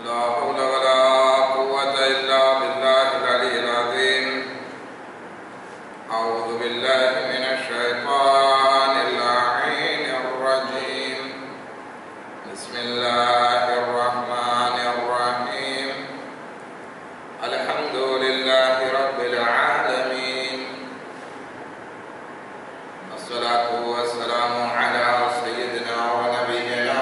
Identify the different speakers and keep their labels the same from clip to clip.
Speaker 1: ला हौला वला कुव्वता इल्ला बिल्लाहिल अलिय्यिल अज़ीम। अऊज़ु बिल्लाहि मिनश शैतानिर लाईनिर रजीम। बिस्मिल्लाहिर रहमानिर रहीम। अल्हम्दुलिल्लाहि रब्बिल आलमीन। अस्सलातु वस्सलामु अला सय्यिदिना व नबिय्यिना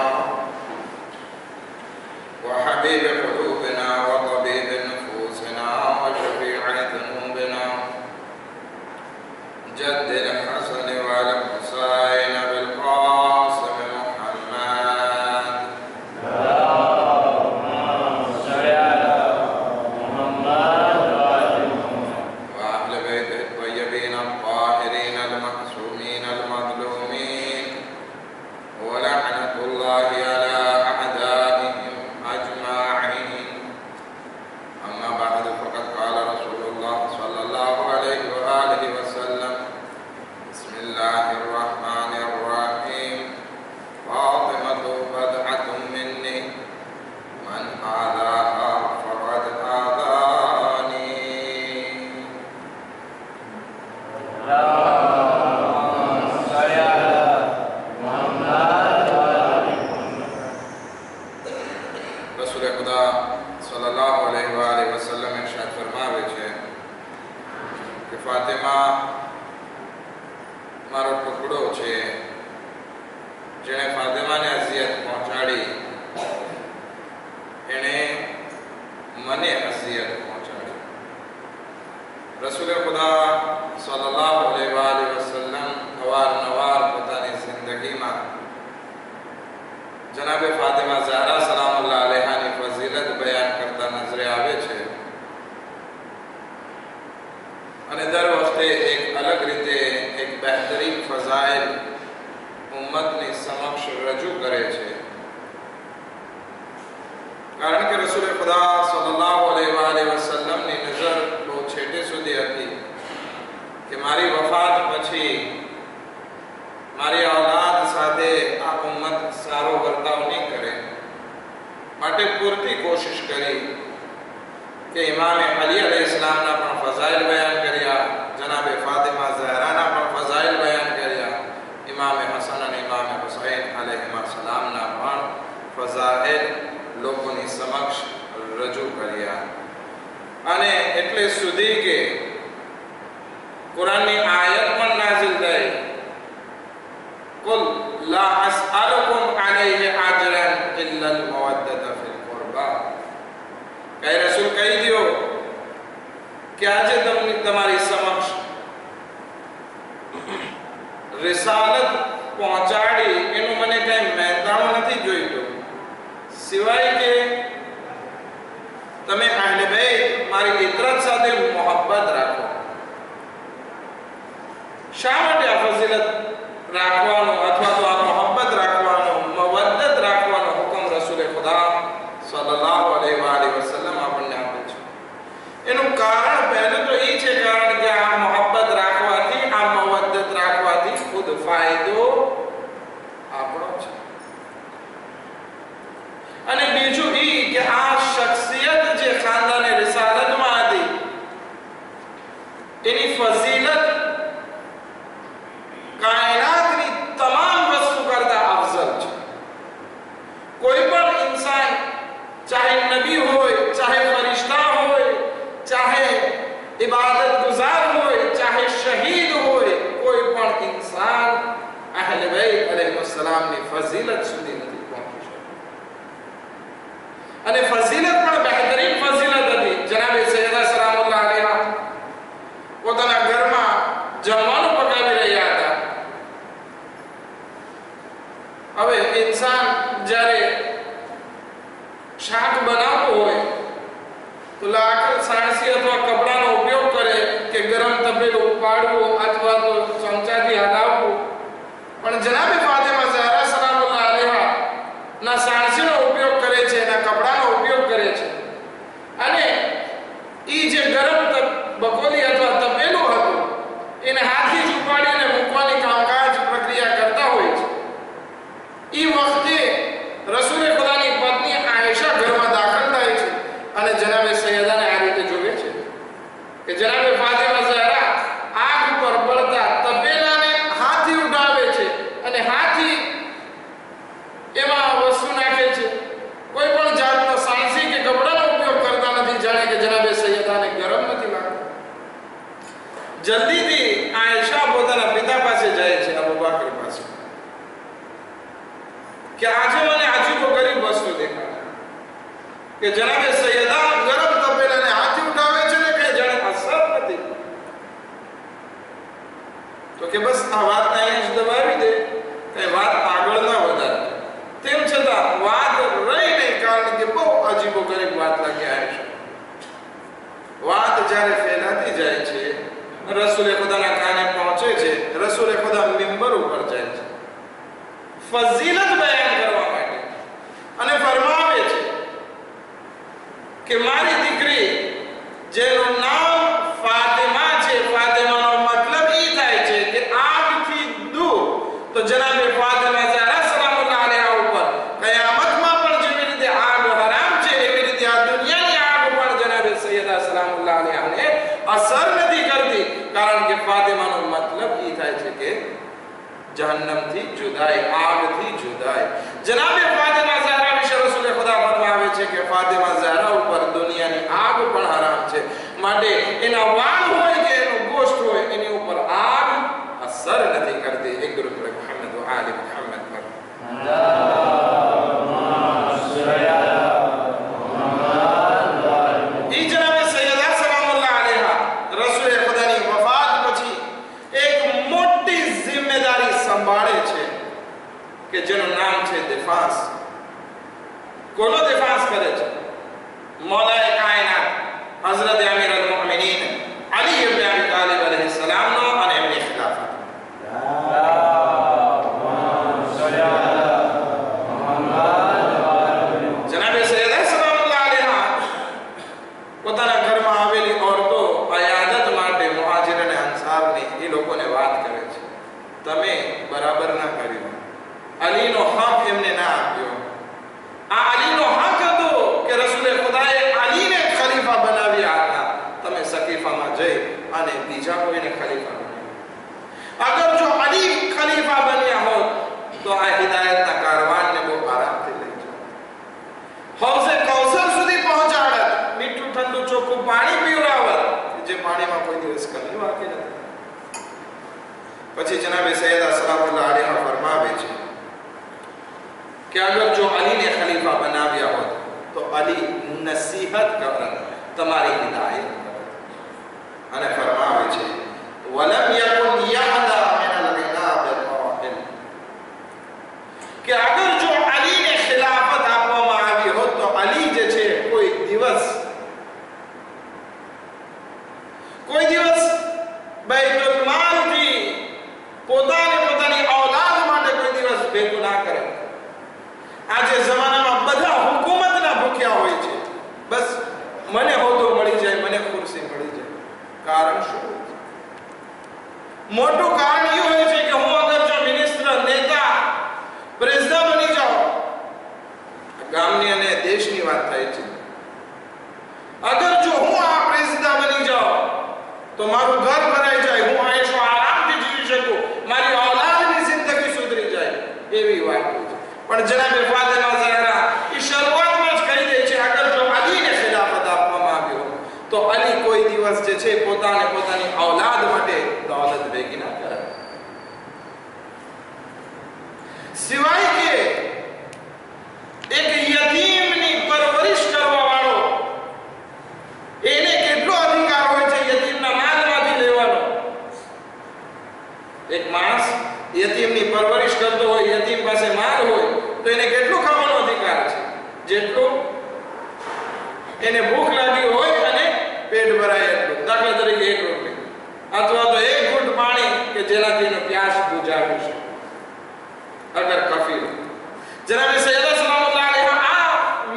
Speaker 1: व हबीब क़ुलूबिना व तबीब नुफूसिना व शफ़ीअ ज़ुनूबिना जद्दिल हसन वल हुसैन बिल क़ासिम मुहम्मद।
Speaker 2: रसूल खुदा की पत्नी आयशा घर में दाखिल
Speaker 1: કે જનાબે સૈયદા ગરમ તપેલાને હાથે ઉઠાવે છે ને કઈ જાણે અસર નથી. તો કે બસ આ વાતને અહીંયા જ દબાવી દે, કઈ વાત આગળ ના વધારે. તેમ છતાં વાત રહી નહીં, કારણ કે બહુ અજીબો ગરીબ વાત લાગી આવી છે. વાત જ્યારે ફેલાતી જાય છે, રસૂલે ખુદાના કાને પહોંચે છે, રસૂલે ખુદા મિંબર ઉપર જાય છે ફઝીલત બયાન કરવા માટે અને ફરમાવે છે કે મારી દીકરી જેનું નામ ફાતિમા છે, ફાતિમાનો મતલબ એ થાય છે કે આગથી દૂર. તો જનાબે ફાતિમા ઝહરા સલામુલ્લાહ અલૈહા ઉપર કયામતમાં પણ જેવી રીતે આગ હરામ છે, એવી રીતે આ દુનિયાની આગ પણ જનાબે સૈયદા સલામુલ્લાહ અલૈહાને અસર નથી કરતી, કારણ કે ફાતિમાનો મતલબ એ થાય છે કે જહન્નમથી જુદાઈ, આગથી જુદાઈ. જનાબે ફાતિમા ઝહરા વિશે રસૂલે ખુદા ફરમાવે છે કે ફાતિમા ઝહરા ઉપર દુનિયાની આગ પણ હરામ છે, માટે એના વાળ હોય કે એનો ગોશ્ત હોય એની ઉપર આગ અસર નથી કરતી. એક દરૂદ પડે મુહમ્મદ વ આલે મુહમ્મદ પર. ઈ જનાબે સૈયદા સલામુલ્લાહ અલૈહા રસૂલે ખુદાની વફાત પછી એક મોટી જિમ્મેદારી સંભાળે છે કે જેનું નામ છે દિફાસ. કોનો દિફાસ કરે છે? મૌલાએ કાયનાત હઝરત અમીર અલ મુમિનીન અલી ઇબ્ન અબી તાલિબ અલૈહિ સલામ નો અને એમની ખિલાફત. જનાબે સૈયદા સલામુલ્લાહ અલૈહા પોતાના ઘરમાં આવેલી ઓરતો અયાદત માટે મુહાજિર અને અંસારની એ લોકોને વાત કરે છે, તમે બરાબર ના કર્યું, અલીનો હક એમને ના આપ્યો. આ અલીનો હક હતો કે રસૂલે ખુદાએ અલીને ખલીફા બનાવ્યા હતા, તમે સકીફામાં જઈ અને બીજા કોઈને ખલીફા બનાવ્યા. અગર જો અલી ખલીફા બન્યા હોત તો આ હિદાયતના કારવાનને બહુ આરામથી લઈ જાત, હૌઝે કૌસર સુધી પહોંચાડત, મીઠું ઠંડુ ચોખ્ખું પાણી પીવડાવત, જે પાણીમાં કોઈ દિવસ કમી વાકી નથી. પછી જનાબે સૈયદા સલામુલ્લાહ અલૈહા ફરમાવે છે કે અગર જો અલીને ખલીફા બનાવ્યા હોત તો અલી નસીહત કરત, તમારી હિદાયત કરત. અને ફરમાવે છે વલમ યકુન યહદા મિન અલ-ઇના બિલ-ફાહિલ, કે અગર જો અલીને ખિલાફત આપવામાં આવી હોત તો અલી જે છે કોઈ દિવસ બૈતુલ માલથી પોતાની ઔલાદ માટે કોઈ દિવસ ભેગું ના કરે. આજે જમાનામાં બધા હુકુમતના ભૂખ્યા હોય છે, બસ મને હોદ્દો મળી જાય, મને ખુરશી મળી જાય. કારણ શું? મોટું કારણ એ હોય છે કે હું અગર જો મિનિસ્ટર, નેતા, પ્રેસિડન્ટ બની જાઉં, ગામની અને દેશની વાત થાય છે, અગર જો હું આ પ્રેસિડન્ટ બની જાઉં તો મારું ઘર ભરાઈ જાય, હું આયશો આરામથી જીવી શકું, મારી ઔલાદની જિંદગી સુધરી જાય, એવી વાત છે. પણ જનાબે ફાતિમા ઝહરા એ શરૂઆતમાં જ કહી દે છે અગર જો અલીને ખિલાફત આપવામાં આવ્યો તો અલી કોઈ દિવસ જે છે પોતાની ઔલાદ માટે દૌલત ભેગી ના કરે, સિવાય કે એક યતીમની પરવરિશ કરવા વાળો, એને કેટલો અધિકાર હોય છે યતીમના માલમાંથી લેવાનો. એક માણસ યતીમની પરવરિશ કરતો હોય, યતીમ પાસે માલ હોય તો એને કેટલો ખાવાનો અધિકાર છે? જેટલો એને ભૂખ લાગી હોય અને પેટ ભરાય એટલું. દાખલા તરીકે 1 રોટલી અથવા તો 1 ઘૂંટ પાણી કે જેનાથી એનો પ્યાસ બુઝાવી શકે, અગર કફીર. જનાબે સૈયદા સલામુલ્લાહ અલૈહા આ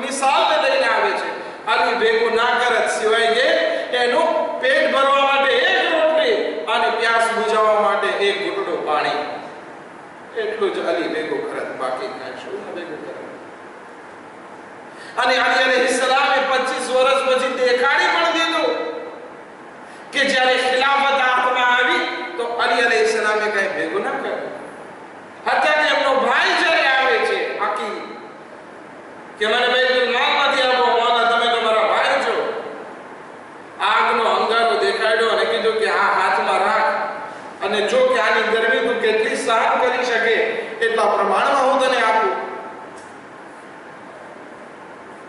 Speaker 1: મિસાલને લઈને આવે છે. અલી ભેગું ના કરત, સિવાય કે એનું પેટ ભરવા માટે 1 રોટલી અને પ્યાસ બુઝાવવા માટે 1 ઘૂંટડું પાણી, એટલું જ અલી ભેગું કરત, બાકી કાંઈ શું ન ભેગું કરત. અને અલી અલૈહિસ્સલામે 25 વર્ષ પછી દેખાડી પણ દીધું કે જ્યારે ખિલાફત હાથમાં આવી તો અલી અલૈહિસ્સલામે કઈ ભેગું ના કર્યું. હતા કે એમનો ભાઈ જ્યારે આવે છે આકી કે મને બૈતુલ માલમાંથી આપો, મોલા તમે તો મારા ભાઈ છો, આગનો અંગારો દેખાડ્યો અને કીધું કે આ હાથમાં રાખ અને જો કે આની ગરમી તું કેટલી સહન કરી શકે એટલા પ્રમાણમાં હું તને આપું.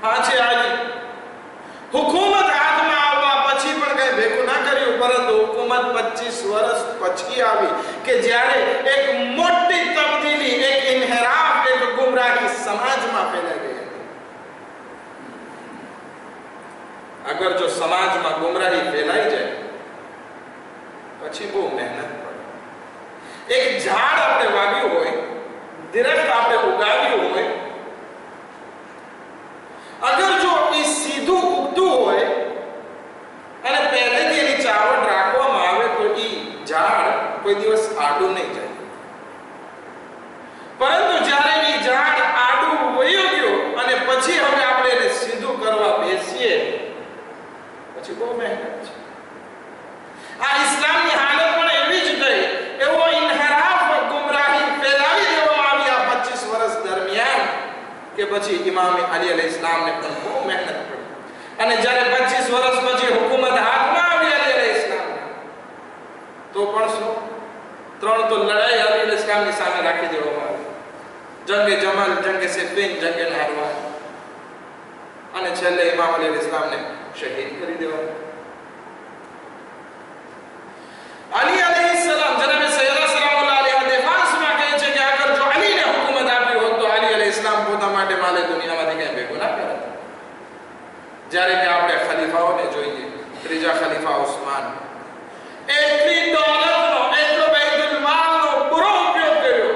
Speaker 1: હા છે આલી હુકુમત હાથમાં આવવા પછી પણ કઈ ભેગું ના કર્યું, પરંતુ હુકુમત 25 વર્ષ પછી આવી કે જ્યારે એક મોટી તબદીલી, એક ઇન્હિરાફ, એક ગુમરાહી સમાજમાં ફેલાઈ ગઈ હતી. અગર જો સમાજમાં ગુમરાહી ફેલાઈ જાય પછી બહુ મહેનત પડે. એક ઝાડ આપણે વાવ્યું હોય, દરખત આપણે ઉગાવ્યું હોય, અગર જો એ સીધું ઉગતું હોય અને પહેલેથી એની ચાવટ રાખવામાં આવે તો એ ઝાડ કોઈ દિવસ આડું નહીં જાય. પરંતુ જ્યારે એ ઝાડ આડું વયો ગયો અને પછી હવે આપણે એને સીધું કરવા બેસીએ પછી બહુ મહેનત છે. આ ઇસ્લામની હાલત પણ એવી જ થઈ. એવો ઇન્હિરાફ, ગુમરાહી ફેલાવી દેવામાં આવી આ 25 વર્ષ દરમિયાન કે પછી ઇમામ અલી અલૈહિસ્સલામને પણ બહુ મહેનત પડી. અને જ્યારે 25 વર્ષ પછી હુકુમત હાથમાં આવી અલી અલૈહિસ્સલામ, તો પણ શું 3 તો લડાઈ અલી અલૈહિસ્સલામની સામે રાખી દેવામાં આવી. જંગે જમલ, જંગે સિફીન, જંગે નહરવાન, અને છેલ્લે ઇમામ અલી અલૈહિસ્સલામને શહીદ કરી દેવામાં. અલી અલૈહિસ્સલામ, જનાબે સૈયદા સલામુલ્લાહ અલૈહા દેફાસમાં કહે છે કે અગર જો અલીને હુકુમત આપી હોત તો અલી અલૈહિસ્સલામ પોતા માટે માલે દુનિયામાંથી કઈ ભેગું ના કરત. જ્યારે કે આપણે ખલીફાઓને જોઈએ, ત્રીજા ખલીફા ઉસ્માન એટલી દોલતનો, એટલો બૈતુલ માલનો પૂરો ઉપયોગ કર્યો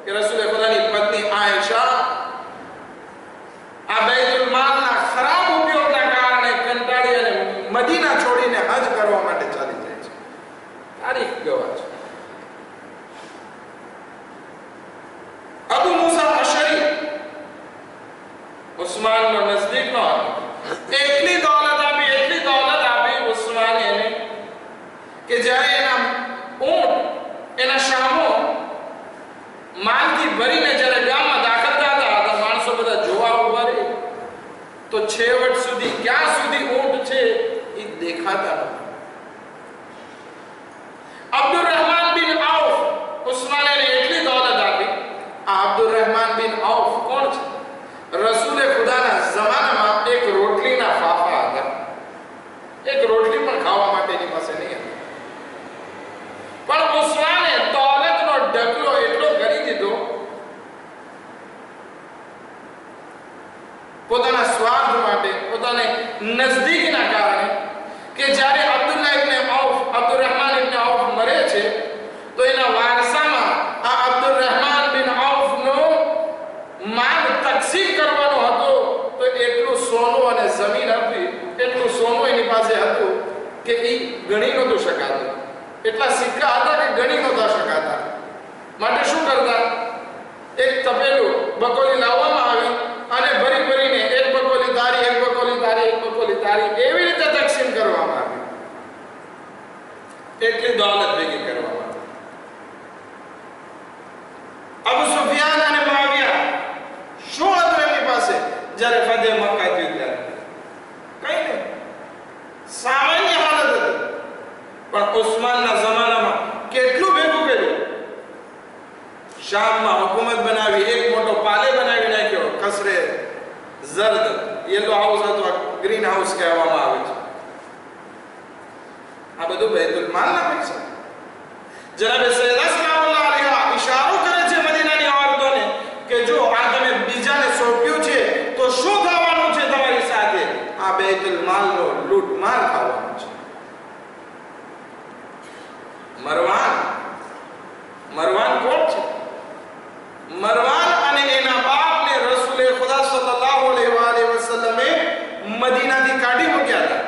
Speaker 1: કે રસૂલ ખુદાની પત્ની આયશા આ બૈતુલ માલના ખરાબ ઉપયોગના કારણે કંટાળી અને મદીના છોડીને હજ કરવા માટે ચાલી જાય છે. તારીખ ગવાહ છે. અબુ મૂસા અશરી ઉસ્માનનો નજદીકનો હતો. એટલી દોલત આપી ઉસ્માને એને કે જ્યારે એના ઊંટ, એના શામો માલથી ભરીને જ્યારે ગામમાં દાખલ થતા હતા, માણસો બધા જોવા ઉભા રહે તો છેવટ સુધી ક્યાં સુધી ઊંટ છે એ દેખાતા નહોતા. અબ્દુર્રહમાન બિન ઔફ, ઉસ્માને એટલી દોલત આપી. આ અબ્દુર્રહમાન બિન ઔફ કોણ છે? રસૂલે ખુદાના જમાનામાં એક રોટલીના ફાફા હતા. એક રોટલી પણ ખાવા માટે એની પાસે નહીં હતી. પણ ઉસ્માને દોલતનો ઢગલો એટલો કરી દીધો પોતાના સ્વાર્થ માટે, પોતાને નજદીકના કારણે, કે જ્યારે અબ્દુર્રહમાન ઇબ્ન ઔફ મરે છે તો એના વારસામાં આ અબ્દુર્રહમાન બિન ઔફનો માલ તકસીમ કરવાનો હતો. તો એટલું સોનું અને જમીન હતી, એટલું સોનું એની પાસે હતું કે એ ગણી નહોતું શકાતું. એટલા સિક્કા હતા કે ગણી નહોતા શકાતા. માટે શું કરતા? એક તપેલું બકોલી લાવવામાં આવી અને ભરીને એક બકોલી તારી, એક બકોલી તારી, એક બકોલી તારી, એવી રીતે તકસીમ કરવામાં આવી. એટલી દોલત ભેગી કરવામાં આવી. અબુ સુફિયાન અને મુઆવિયા શું હતું એમની પાસે જ્યારે ફતેહ મક્કા થયું ત્યારે? કઈ નહીં, સામાન્ય હાલત હતી. પણ ઉસ્માનના જમાનામાં કેટલું ભેગું કર્યું. શામમાં હુકુમત બનાવી, એક મોટો પાલે બનાવી નાખ્યો. ખસરે ઝર્દ, યેલો હાઉસ અથવા ગ્રીન હાઉસ કહેવામાં આવે છે. આ બધું બૈતુલ માલના પૈસા. જનાબે સૈયદા સલામુલ્લાહ અલૈહા ઇશારો કરે છે મદીનાની ઓરતોને કે જો આ તમે બીજાને સોંપ્યું છે તો શું થવાનું છે તમારી સાથે? આ બૈતુલ માલનો લૂંટમાર થવાનો છે. મરવાન કોણ છે? મરવાન અને એના બાપને રસૂલે ખુદા સલ્લલ્લાહુ અલૈહિ વસલ્લમે મદીનાથી કાઢી મૂક્યા હતા.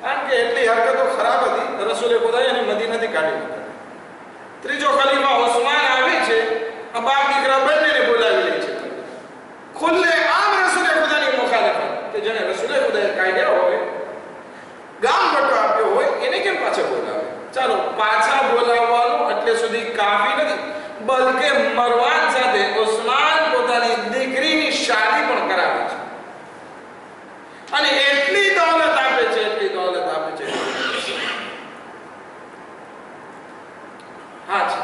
Speaker 1: કારણ કે એટલી હરકતો ખરાબ હતી, રસૂલે ખુદાએ એને મદીનાથી કાઢી મૂક્યા. ત્રીજો ખલીફા ઉસ્માન આવે છે, બાપ દીકરા બંનેને બોલાવી લે છે. ખુલ્લે આમ રસૂલે ખુદાની મુખાલફત, કે જેને રસૂલે ખુદાએ કાઢ્યા હોય, ગામ બટો આપ્યો હોય, એને કેમ પાછા બોલાવે? ચાલો, પાછા બોલાવવાનું એટલે સુધી કાફી નથી, બલકે મરવાન સાથે ઉસ્માન પોતાની દીકરીની શાદી પણ કરાવે છે. અને એટલી દોલત આપે છે, એટલી દોલત આપે છે. હા છે,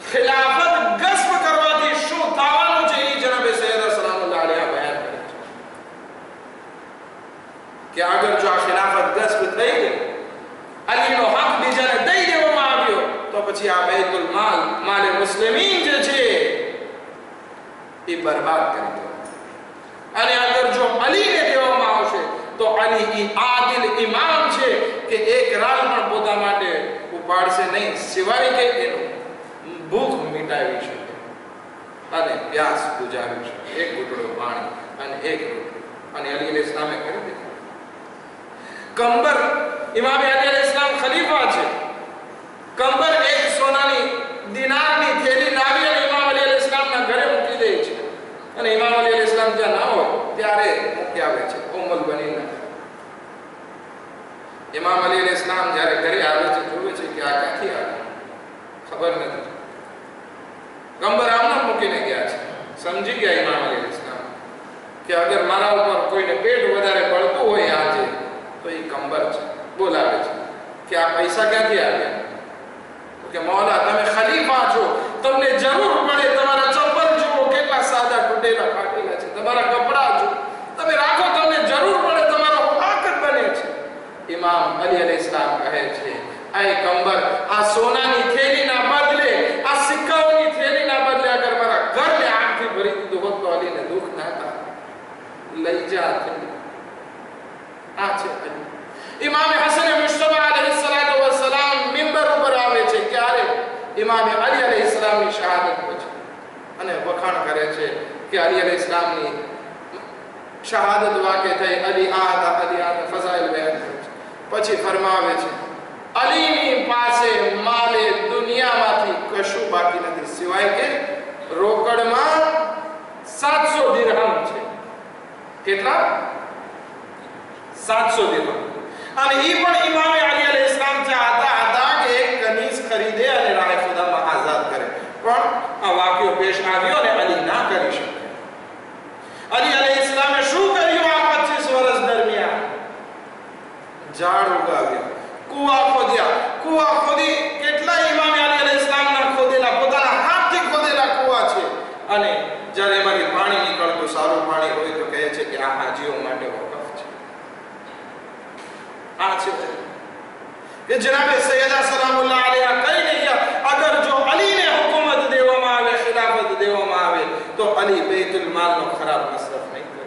Speaker 1: ખિલાફત ગસ્પ કરવાથી શું થવાનું છે એ જનાબે સૈયદા સલામુલ્લાહ અલૈહા બયાન કરે છે. કે અગર જો આ ખિલાફત ગસ્ત થઈ ગઈ, અલીનો હક બીજાને દઈ દેવામાં આવ્યો, તો પછી આ બૈતુલ માલ મુસ્લિમીન જે છે એ બરબાદ કરી દો. અને અગર જો અલીને દેવામાં આવશે તો અલી ઈ આદિલ ઇમામ છે કે એક રાલ પણ પોતા માટે ઉપાડશે નહીં, સિવાય કે એનું ભૂખ મિટાવી શકે અને પ્યાસ બુજાવી શકે. એક ઘૂંટડો પાણી અને એક રોટલી, અને અલી અલૈહિસ સલામે કરી દીધું. કંબર ઇમામ અલી અલૈહિસ સલામ ખલીફા છે. કંબર એક સોનાની દિનારની થેલી લાવી અને ઇમામ અલી અલૈહિસ સલામના ઘરે મૂકી દે છે. અને ઇમામ અલી અલૈહિસ સલામ જ્યાં ના હોય ત્યારે મૂકી આવે છે ઉમ્મુલ બનીના. ઇમામ અલી અલૈહિસ સલામ જ્યારે ઘરે આવે છે, જોવે છે કે આ ક્યાંથી આવ્યું, ખબર નથી. કંબર આમને મૂકીને ગયા છે. સમજી ગયા ઇમામ અલી અલૈહિસ સલામ કે અગર મારા ઉપર કોઈને પેટ વધારે બળતું હોય આજે તો એ કંબર છે. બોલાવે છે કે આ પૈસા ક્યાંથી આવ્યા? તો કે મૌલા તમે ખલીફા છો, તમને જરૂર પડે, તમારા ચપ્પલ જુઓ કેટલા સાદા તૂટેલા ફાટેલા છે, તમારા કપડા જુઓ, તમે રાખો, તમને જરૂર પડે, તમારો હક બને છે. ઇમામ અલી અલૈહિસ સલામ કહે છે, આ કંબર, આ સોનાની થેલીના બદલે, આ સિક્કાઓની થેલીના બદલે અગર મારા ઘરને આગથી ભરી દીધું હોત તો અલીને દુઃખ ના થાય. લઈ જા. આ છે ઇમામ હસન મુશ્તબા અલૈહિસ્સલાતુ વસ્સલામ મિંબર ઉપર આવે છે ક્યારે? ઇમામ અલી અલૈહિસ્સલામની શહાદત પછી, અને વખાણ કરે છે કે અલી અલૈહિસ્સલામની શહાદત વાકે થઈ, અલી આ ફઝાઇલ બયાન કરે છે. પછી ફરમાવે છે અલીની પાસે માલે દુનિયામાંથી કશું બાકી નથી સિવાય કે રોકડમાં 700 દિરહમ છે. કેટલા? 700 દિરહમ. અને એ પણ ઇમામ અલી અલૈહિસ સલામ ચાહતા હતા કે એક કનીઝ ખરીદે અને રાહે ખુદામાં આઝાદ કરે, પણ આ વાક્યો પેશ આવ્યો ને અલી ના કરી શકે. અલી અલૈહિસ સલામે શું કર્યું આ 25 વર્ષ દરમિયાન? ઝાડ ઉગાવ્યા, કુવા ખોદ્યા. કુવા ખોદી કેટલા ઇમામ અલી અલૈહિસ સલામના ખોદેલા, પોતાના હાથથી ખોદેલા કુવા છે. અને જ્યારે એમાંથી પાણી નીકળતું સારું પાણી હોય તો કહે છે કે આ હાજીઓ માટે વકફ છે. આ છે કે જનાબે સૈયદા સલામુલ્લાહ અલૈહા કહીને ગયા, અગર જો અલીને હુકુમત દેવામાં આવે, ખિલાફત દેવામાં આવે તો અલી બૈતુલ માલનો ખરાબ મસરફ નહીં કરે.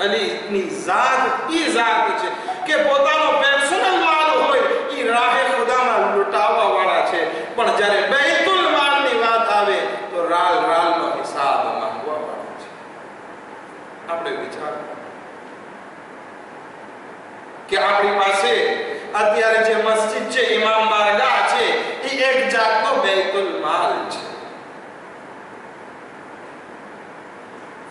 Speaker 1: અલીની ઝાત ઈ ઝાત છે કે પોતાનો પર્સનલ માલ હોય ઈ રાહે ખુદામાં લૂંટાવવા વાળા છે, પણ જ્યારે બૈતુલ માલની વાત આવે તો રાલનો હિસાબ માંગવા વાળા છે. આપણે વિચાર કે આપણી પાસે અત્યારે જે મસ્જિદ છે, ઇમામ બારગાહ છે, એ એક જાતનો બૈતુલ માલ છે.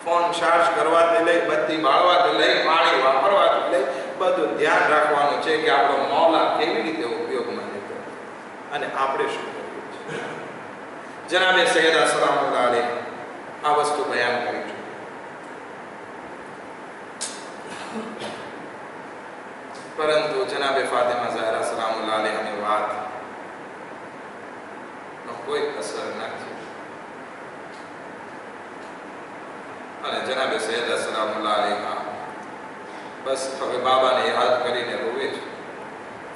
Speaker 1: ફોન ચાર્જ કરવાથી લઈ, બત્તી બાળવાથી લઈ, પાણી વાપરવાથી લઈ, બધું ધ્યાન રાખવાનું છે કે આપણો મૌલા કેવી રીતે ઉપયોગમાં લેતો અને આપણે શું કર્યું છે. જનાબે સૈયદા સલામુલ્લાહ અલૈહા આ વસ્તુ બયાન કરી છે. પરંતુ જનાબે ફાતિમા ઝહરા સલામુલ્લાહ અલૈહાની વાત નો કોઈ અસર નથી. અને જનાબે સૈયદા સલામુલ્લાહ અલૈહા બસ હવે બાબાને યાદ કરીને રોવે છે.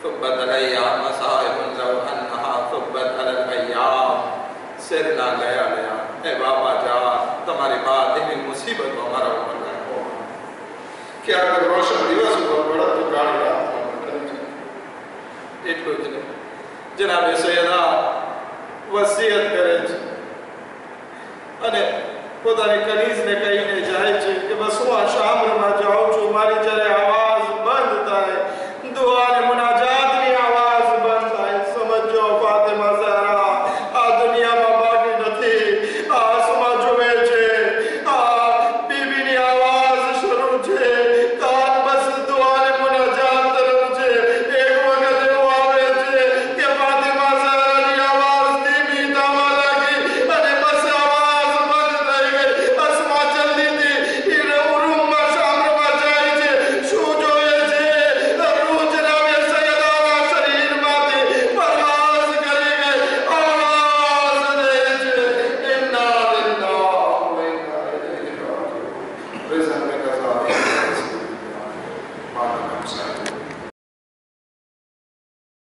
Speaker 1: સુબ્બત અલૈયા મસાઇબુન લવ અન્હા સુબ્બત અલલ અય્યામ, સિરના ગયા એ બાબા જા, તમારી બાત એવી મુસીબતો અમારા ઉપર લાગો કે અગર રોશન દિવસ ઉપર પડત તો કાળી રાતમાં કરી છે. એટલું જ નહીં, જનાબે સૈયદા વસિયત કરે છે અને પોતાની કનીઝને કહીને જાય છે કે બસ હું આ શામરમાં જાઉં છું, મારી જ્યારે